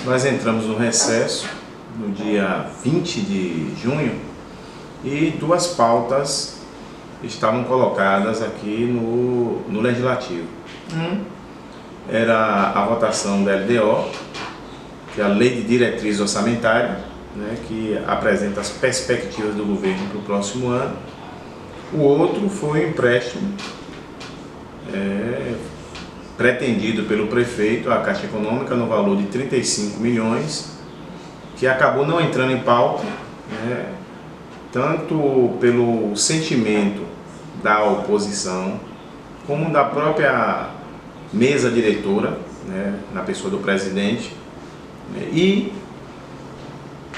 Nós entramos no recesso no dia 20 de junho e duas pautas estavam colocadas aqui no Legislativo. Era a votação da LDO, que é a Lei de Diretriz Orçamentária, né, que apresenta as perspectivas do governo para o próximo ano. O outro foi o empréstimo pretendido pelo prefeito à Caixa Econômica no valor de 35 milhões, que acabou não entrando em pauta, né, tanto pelo sentimento da oposição, como da própria mesa diretora, né, na pessoa do presidente, e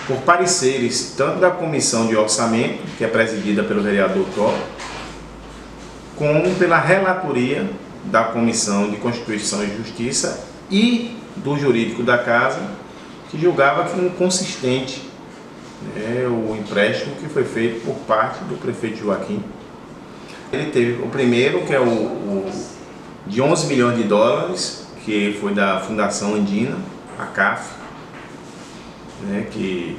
por pareceres tanto da Comissão de Orçamento, que é presidida pelo vereador Tó, como pela relatoria da Comissão de Constituição e Justiça e do jurídico da Casa, que julgava que inconsistente, né, o empréstimo que foi feito por parte do prefeito Joaquim. Ele teve o primeiro, que é o de 11 milhões de dólares, que foi da Fundação Andina, a CAF, né, que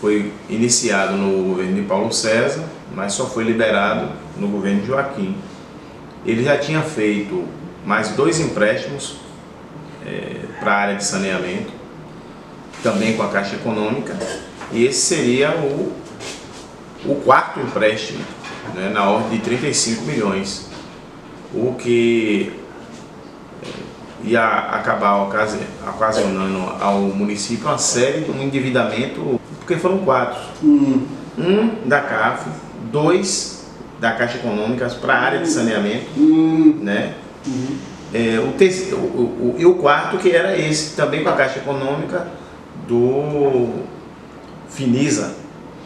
foi iniciado no governo de Paulo César, mas só foi liberado no governo de Joaquim. Ele já tinha feito mais 2 empréstimos para a área de saneamento, também com a Caixa Econômica, e esse seria o quarto empréstimo, né, na ordem de 35 milhões, o que ia acabar ocasionando ao município uma série de um endividamento, porque foram 4. Um da CAF, 2 da Caixa Econômica para a área de saneamento, né? E o quarto, que era esse, também com a Caixa Econômica do Finisa,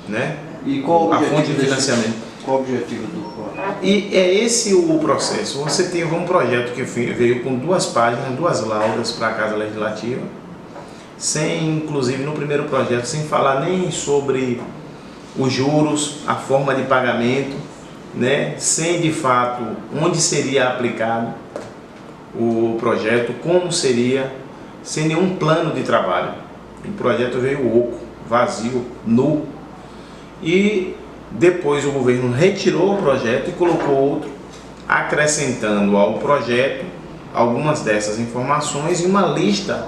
né? E qual a fonte de financiamento. Qual o objetivo do quarto? E é esse o processo. Você teve um projeto que veio com 2 páginas, 2 laudas para a Casa Legislativa, sem, inclusive no primeiro projeto, sem falar nem sobre os juros, a forma de pagamento, né? Sem de fato onde seria aplicado o projeto, como seria, sem nenhum plano de trabalho. O projeto veio oco, vazio, nu. E depois o governo retirou o projeto e colocou outro, acrescentando ao projeto algumas dessas informações e uma lista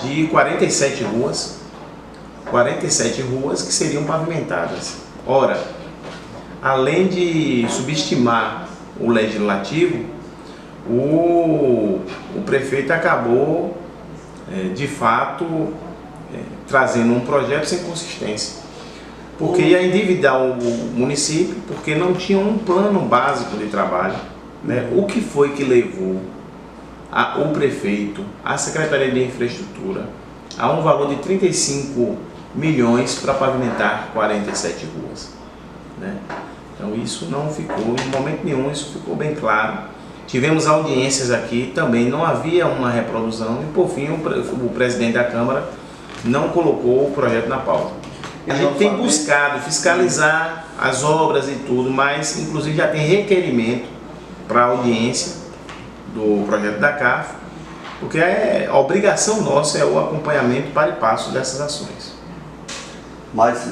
de 47 ruas que seriam pavimentadas. Ora, além de subestimar o legislativo, o prefeito acabou, de fato, trazendo um projeto sem consistência, porque ia endividar o município, porque não tinha um plano básico de trabalho, né? O que foi que levou o prefeito, a Secretaria de Infraestrutura, a um valor de 35 milhões para pavimentar 47 ruas, né? Então isso não ficou, em momento nenhum, isso ficou bem claro. Tivemos audiências aqui, também não havia uma reprodução e por fim o presidente da Câmara não colocou o projeto na pauta. A gente tem buscado fiscalizar as obras e tudo, mas inclusive já tem requerimento para audiência do projeto da CAF, porque a obrigação nossa é o acompanhamento para e passo dessas ações. Mas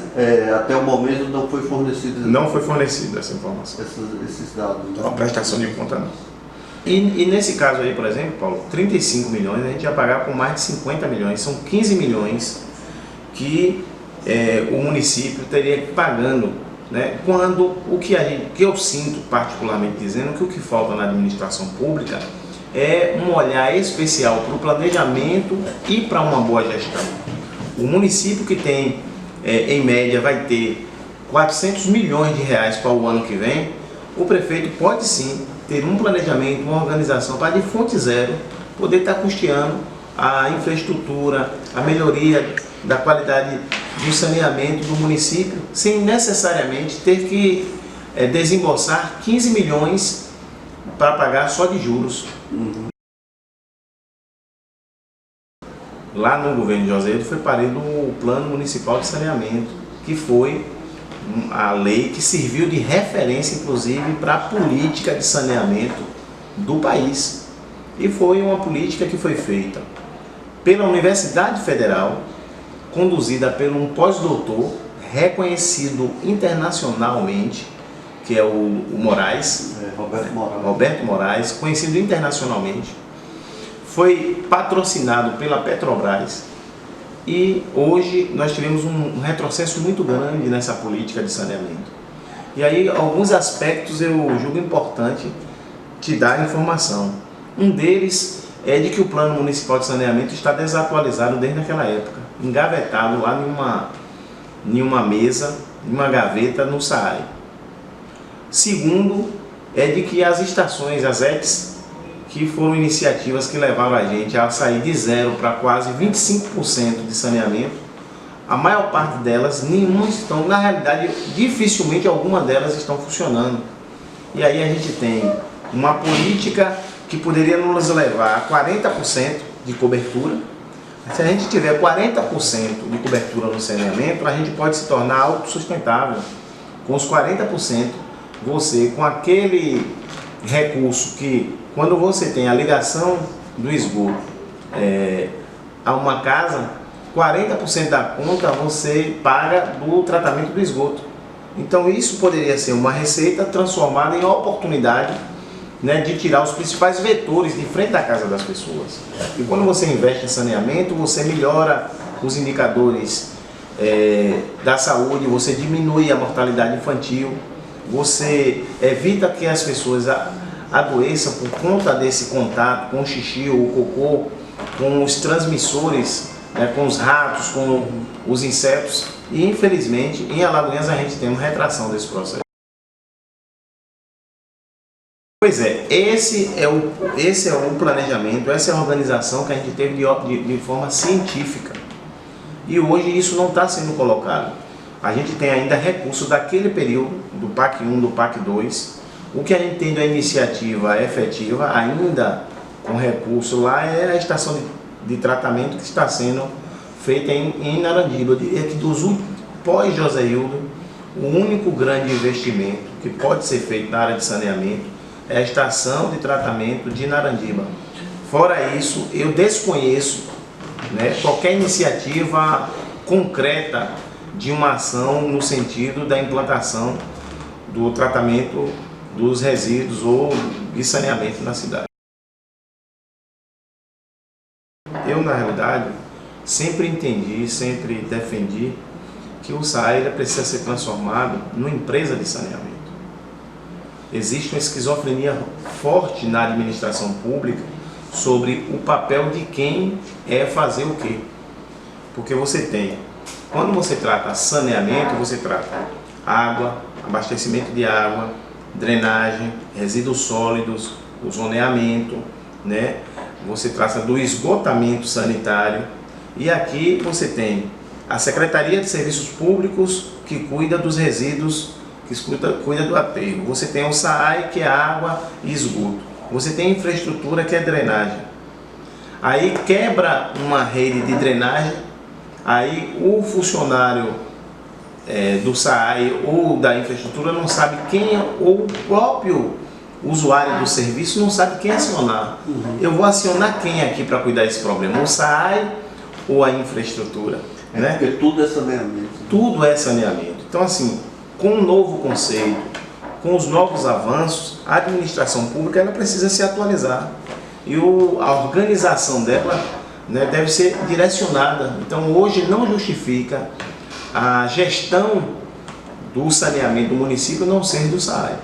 até o momento não foi fornecido... Não foi fornecida essa informação. Esses dados. Né? A prestação de conta não. E nesse caso aí, por exemplo, Paulo, 35 milhões, a gente ia pagar com mais de 50 milhões, são 15 milhões que o município teria que ir pagando, né? Quando que eu sinto particularmente dizendo que o que falta na administração pública é um olhar especial para o planejamento e para uma boa gestão. O município que tem, em média, vai ter 400 milhões de reais para o ano que vem, o prefeito pode sim ter um planejamento, uma organização para de fonte zero poder estar custeando a infraestrutura, a melhoria da qualidade do saneamento do município, sem necessariamente ter que desembolsar 15 milhões para pagar só de juros. Lá no governo de José foi parido o Plano Municipal de Saneamento, que foi a lei que serviu de referência, inclusive, para a política de saneamento do país. E foi uma política que foi feita pela Universidade Federal, conduzida por um pós-doutor reconhecido internacionalmente, que é o Moraes, Roberto Moraes, conhecido internacionalmente. Foi patrocinado pela Petrobras e hoje nós tivemos um retrocesso muito grande nessa política de saneamento. E aí alguns aspectos eu julgo importante te dar informação. Um deles é de que o Plano Municipal de Saneamento está desatualizado desde aquela época, engavetado lá em uma mesa, em uma gaveta no SAAI. Segundo, é de que as estações, as ETs, que foram iniciativas que levaram a gente a sair de 0 para quase 25% de saneamento, a maior parte delas, nenhuma estão, na realidade, dificilmente alguma delas estão funcionando. E aí a gente tem uma política que poderia nos levar a 40% de cobertura. Se a gente tiver 40% de cobertura no saneamento, a gente pode se tornar autossustentável. Com os 40%, você, com aquele recurso que, quando você tem a ligação do esgoto a uma casa, 40% da conta você paga do tratamento do esgoto. Então isso poderia ser uma receita transformada em oportunidade, né, de tirar os principais vetores de frente da casa das pessoas. E quando você investe em saneamento, você melhora os indicadores da saúde, você diminui a mortalidade infantil, você evita que as pessoas adoeçam por conta desse contato com o xixi ou o cocô, com os transmissores, né, com os ratos, com os insetos. E infelizmente em Alagoinhas a gente tem uma retração desse processo. Pois é, esse é o planejamento, essa é a organização que a gente teve de forma científica. E hoje isso não está sendo colocado. A gente tem ainda recursos daquele período, do PAC 1, do PAC 2. O que a gente tem da iniciativa efetiva, ainda com recurso lá, é a estação de tratamento que está sendo feita em Narandiba. Eu diria que pós-José Hildo, o único grande investimento que pode ser feito na área de saneamento é a estação de tratamento de Narandiba. Fora isso, eu desconheço, né, qualquer iniciativa concreta de uma ação no sentido da implantação do tratamento dos resíduos ou de saneamento na cidade. Eu, na realidade, sempre entendi, sempre defendi que o SAAI precisa ser transformado numa empresa de saneamento. Existe uma esquizofrenia forte na administração pública sobre o papel de quem é fazer o quê. Porque você tem, quando você trata saneamento, você trata água, abastecimento de água, drenagem, resíduos sólidos, o zoneamento, né? Você trata do esgotamento sanitário. E aqui você tem a Secretaria de Serviços Públicos, que cuida dos resíduos, que cuida do aterro. Você tem o SAAI, que é água e esgoto. Você tem a infraestrutura, que é drenagem. Aí quebra uma rede de drenagem, aí o funcionário do SAAI ou da infraestrutura não sabe quem é, ou o próprio usuário do serviço não sabe quem acionar. Eu vou acionar quem aqui para cuidar desse problema? O SAAI ou a infraestrutura? Né? Porque tudo é saneamento. Tudo é saneamento. Então, assim, com um novo conceito, com os novos avanços, a administração pública ela precisa se atualizar. E a organização dela, né, deve ser direcionada. Então, hoje não justifica a gestão do saneamento do município não ser do SAAI.